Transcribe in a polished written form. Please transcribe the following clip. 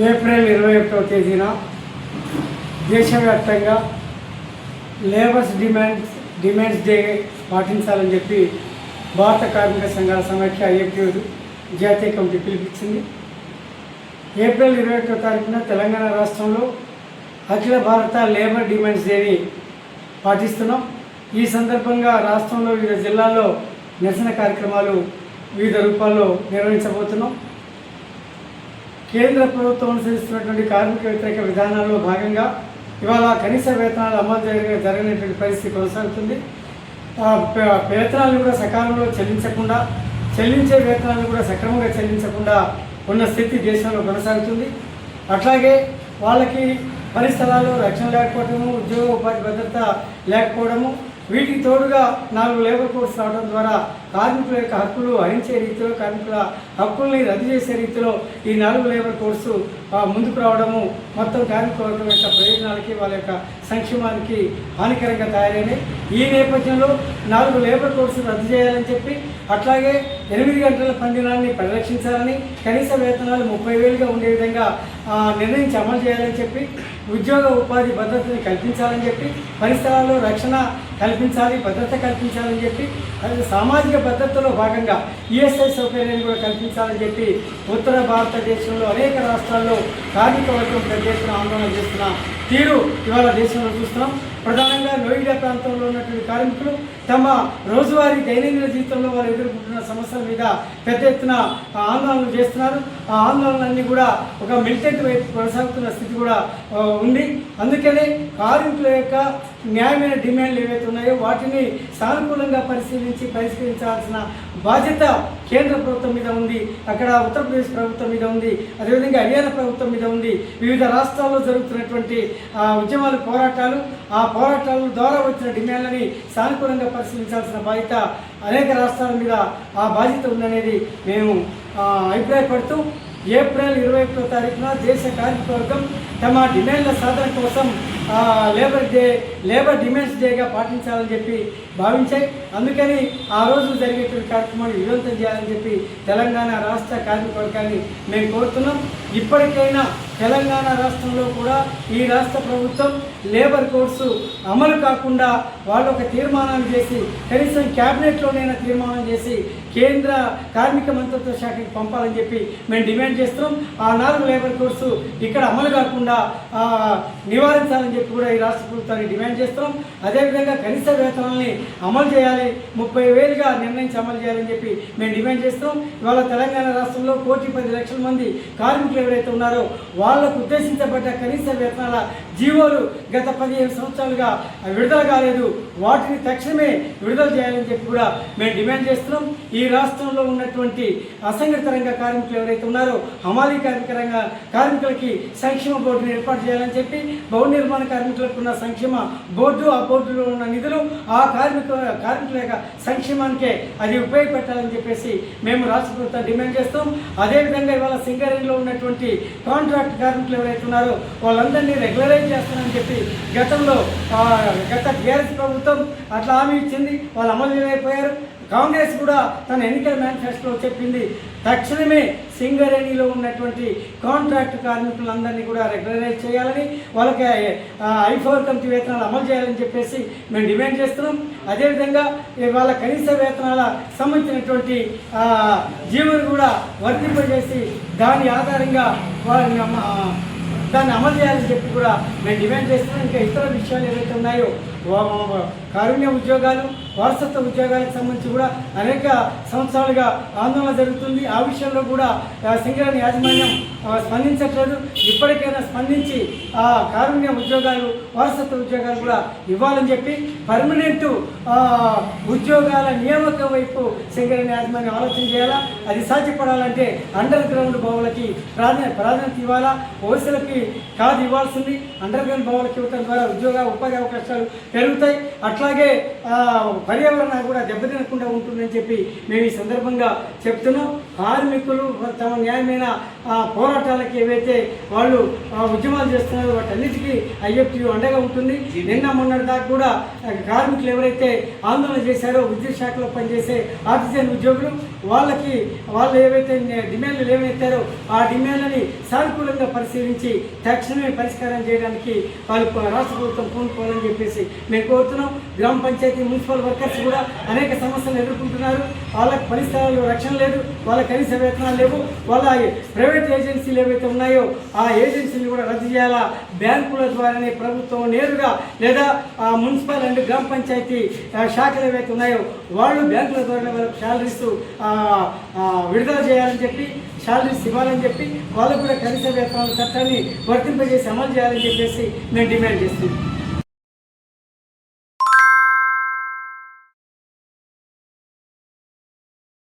April 21వ తేదీన దేశవ్యాప్తంగా లేబర్స్ డిమాండ్స్ డే పాటించాలని చెప్పి భారత కార్మిక సంఘాల సమాఖ్య ఏపీ జాతీయ కమిటీ పిలిపించింది. ఏప్రిల్ 21వ తారీఖున తెలంగాణ రాష్ట్రంలో అఖిల భారత లేబర్ డిమాండ్స్ డేని పాటిస్తున్నాం. ఈ సందర్భంగా రాష్ట్రంలో వివిధ జిల్లాల్లో నిరసన కార్యక్రమాలు వివిధ రూపాల్లో నిర్వహించబోతున్నాం. కేంద్ర ప్రభుత్వం అనుసరిస్తున్నటువంటి కార్మిక వ్యతిరేక విధానాల్లో భాగంగా ఇవాళ కనీస వేతనాలు అమలు జరగనటువంటి పరిస్థితి కొనసాగుతుంది. వేతనాలను కూడా సకాలంలో చెల్లించే వేతనాలను కూడా సక్రమంగా చెల్లించకుండా ఉన్న స్థితి దేశంలో కొనసాగుతుంది. అట్లాగే వాళ్ళకి పని స్థలాల్లో రక్షణ లేకపోవడము, ఉద్యోగ ఉపాధి భద్రత లేకపోవడము, వీటికి తోడుగా 4 లేబర్ కోడ్స్ రావడం ద్వారా కార్మికుల యొక్క హక్కులు హరించే రీతిలో, కార్మికుల హక్కుల్ని రద్దు చేసే రీతిలో ఈ 4 లేబర్ కోడ్స్ ముందుకు రావడము మొత్తం కార్మిక వర్గం యొక్క ప్రయోజనాలకి, వాళ్ళ యొక్క సంక్షేమానికి హానికరంగా తయారైనాయి. ఈ నేపథ్యంలో 4 లేబర్ కోడ్స్ రద్దు చేయాలని చెప్పి, అట్లాగే 8 గంటల పనిదినాన్ని పరిరక్షించాలని, కనీస వేతనాలు 30,000గా ఉండే విధంగా నిర్ణయించి అమలు చేయాలని చెప్పి, ఉద్యోగ ఉపాధి భద్రతని కల్పించాలని చెప్పి, పరిసరాల్లో రక్షణ కల్పించాలి, భద్రత కల్పించాలని చెప్పి, సామాజిక భద్రతలో భాగంగా ఈఎస్ఐ సౌకర్యాన్ని కూడా కల్పించాలని చెప్పి ఉత్తర భారతదేశంలో అనేక రాష్ట్రాల్లో కార్మిక వర్గం పెద్ద ఎత్తున ఆందోళన చేస్తున్న తీరు ఇవాళ దేశంలో చూస్తున్నాం. ప్రధానంగా నోయిడా ప్రాంతంలో ఉన్నటువంటి కార్మికులు తమ రోజువారీ దైనందిన జీవితంలో వారు ఎదుర్కొంటున్న సమస్యల మీద పెద్ద ఎత్తున ఆందోళనలు చేస్తున్నారు. ఆ ఆందోళనలన్నీ కూడా ఒక మిలిటెంట్ వైపు కొనసాగుతున్న స్థితి కూడా ఉంది. అందుకనే కార్మికుల యొక్క న్యాయమైన డిమాండ్లు ఏవైతే ఉన్నాయో వాటిని సానుకూలంగా పరిష్కరించాల్సిన బాధ్యత కేంద్ర ప్రభుత్వం మీద ఉంది, అక్కడ ఉత్తరప్రదేశ్ ప్రభుత్వం మీద ఉంది, అదేవిధంగా హర్యానా ప్రభుత్వం మీద ఉంది. వివిధ రాష్ట్రాల్లో జరుగుతున్నటువంటి ఉద్యమాలు, పోరాటాలు, ఆ పోరాటాల ద్వారా వచ్చిన డిమాండ్లని సానుకూలంగా పరిశీలించాల్సిన బాధ్యత అనేక రాష్ట్రాల మీద ఆ బాధ్యత ఉందనేది మేము అభిప్రాయపడుతూ ఏప్రిల్ 21వ తారీఖున దేశ కార్మిక వర్గం తమ డిమాండ్ల సాధన కోసం లేబర్ డిమాండ్స్ డేగా పాటించాలని చెప్పి భావించాయి. అందుకని ఆ రోజు జరిగేటువంటి కార్యక్రమాన్ని విజయవంతం చేయాలని చెప్పి తెలంగాణ రాష్ట్ర కార్మిక వర్గాన్ని మేము కోరుతున్నాం. ఇప్పటికైనా తెలంగాణ రాష్ట్రంలో కూడా ఈ రాష్ట్ర ప్రభుత్వం లేబర్ కోడ్స్ అమలు కాకుండా వాళ్ళు ఒక తీర్మానాన్ని చేసి, కనీసం క్యాబినెట్లోనైనా తీర్మానం చేసి కేంద్ర కార్మిక మంత్రిత్వ శాఖకి పంపాలని చెప్పి మేము డిమాండ్ చేస్తున్నాం. ఆ 4 లేబర్ కోడ్స్ ఇక్కడ అమలు కాకుండా నివారించాలని చెప్పి కూడా ఈ రాష్ట్ర ప్రభుత్వాన్ని డిమాండ్ చేస్తున్నాం. అదేవిధంగా కనీస వేతనాలని అమలు చేయాలి, 30,000గా నిర్ణయించి అమలు చేయాలని చెప్పి మేము డిమాండ్ చేస్తున్నాం. ఇవాళ తెలంగాణ రాష్ట్రంలో 1,10,00,000 మంది కార్మికులు ఎవరైతే ఉన్నారో వాళ్లకు ఉద్దేశించబడ్డ కనీస వేతనాల జీవోలు గత 15 సంవత్సరాలుగా విడుదల కాలేదు. వాటిని తక్షణమే విడుదల చేయాలని చెప్పి కూడా మేము డిమాండ్ చేస్తున్నాం. ఈ రాష్ట్రంలో ఉన్నటువంటి అసంఘటిత రంగ కార్మికులు ఎవరైతే ఉన్నారో హమాలీ కార్మికులకి సంక్షేమ బోర్డుని ఏర్పాటు చేయాలని చెప్పి, భవన నిర్మాణ కార్మికులకు ఉన్న సంక్షేమ బోర్డు, ఆ బోర్డులో ఉన్న నిధులు ఆ కార్మికుల యొక్క సంక్షేమానికే అది ఉపయోగపెట్టాలని చెప్పేసి మేము రాష్ట్ర ప్రభుత్వం డిమాండ్ చేస్తాం. అదేవిధంగా ఇవాళ సింగరేణిలో ఉన్నటువంటి కాంట్రాక్ట్ కార్మికులు ఎవరైతే ఉన్నారో వాళ్ళందరినీ రెగ్యులరైజ్ చేస్తానని చెప్పి గత టీఆర్ఎస్ ప్రభుత్వం అట్లా హామీ ఇచ్చింది, వాళ్ళు అమలు చేయలేకపోయారు. కాంగ్రెస్ కూడా తన ఎన్నికల మేనిఫెస్టోలో చెప్పింది తక్షణమే సింగరేణిలో ఉన్నటువంటి కాంట్రాక్ట్ కార్మికులందరినీ కూడా రెగ్యులరైజ్ చేయాలని, వాళ్ళకి I4 కమిటీ వేతనాలు అమలు చేయాలని చెప్పేసి మేము డిమాండ్ చేస్తున్నాం. అదేవిధంగా వాళ్ళ కనీస వేతనాల సంబంధించినటువంటి జీవోని కూడా వర్తింపజేసి దాని ఆధారంగా దాన్ని అమలు చేయాలని చెప్పి కూడా మేము డిమాండ్ చేస్తున్నాం. ఇంకా ఇతర విషయాలు ఏవైతే ఉన్నాయో కారుణ్య ఉద్యోగాలు, వారసత్వ ఉద్యోగాలకు సంబంధించి కూడా అనేక సంవత్సరాలుగా ఆందోళన జరుగుతుంది. ఆ విషయంలో కూడా సింగరేణి యాజమాన్యం స్పందించట్లేదు. ఇప్పటికైనా స్పందించి ఆ కారుణ్య ఉద్యోగాలు, వారసత్వ ఉద్యోగాలు కూడా ఇవ్వాలని చెప్పి పర్మనెంట్ ఉద్యోగాల నియామకం వైపు సింగరేణి యాజమాన్యం ఆలోచన చేయాలా. అది సాధ్యపడాలంటే అండర్ గ్రౌండ్ బావులకి ప్రాధాన్యత ఇవ్వాలా. ఓసీలకి కాదు ఇవ్వాల్సింది, అండర్ గ్రౌండ్ బావులకి ఇవ్వడం ద్వారా ఉపాధి అవకాశాలు పెరుగుతాయి. అట్లాగే పర్యావరణాన్ని కూడా దెబ్బతినకుండా ఉంటుందని చెప్పి మేము ఈ సందర్భంగా చెప్తున్నాం. కార్మికులు తమ న్యాయమైన పోరాటాలకు ఏవైతే వాళ్ళు ఉద్యమాలు చేస్తున్నారో వాటన్నిటికీ ఐఎఫ్టీయూ అండగా ఉంటుంది. నిన్న మొన్నటి దాకా కూడా కార్మికులు ఎవరైతే ఆందోళన చేశారో విద్యుత్ శాఖలో పనిచేసే ఆర్టిజన్ ఉద్యోగులు వాళ్ళు ఏవైతే డిమాండ్లు ఏవైతారో ఆ డిమాండ్లని సానుకూలంగా పరిశీలించి తక్షణమే పరిష్కారం చేయడానికి వాళ్ళు రాష్ట్ర ప్రభుత్వం పూనుకోవాలని చెప్పేసి మేము కోరుతున్నాం. గ్రామ పంచాయతీ మున్సిపల్ వర్కర్స్ కూడా అనేక సమస్యలు ఎదుర్కొంటున్నారు. వాళ్ళకి పని స్థలాల్లో రక్షణ లేదు, వాళ్ళ కనీస వేతనాలు లేవు. వాళ్ళ ప్రైవేట్ ఏజెన్సీలు ఏవైతే ఉన్నాయో ఆ ఏజెన్సీలు కూడా రద్దు చేయాలా. బ్యాంకుల ద్వారానే ప్రభుత్వం నేరుగా లేదా మున్సిపల్ అండ్ గ్రామ పంచాయతీ శాఖలు ఏవైతే ఉన్నాయో వాళ్ళు బ్యాంకుల ద్వారా వాళ్ళకి శాలరీస్ విడుదల చేయాలని చెప్పి, శాలరీస్ ఇవ్వాలని చెప్పి, వాళ్ళకు కూడా కనీస వేతనాల చట్టాన్ని వర్తింపజేసి అమలు చేయాలని చెప్పేసి మేము డిమాండ్ చేస్తున్నాం.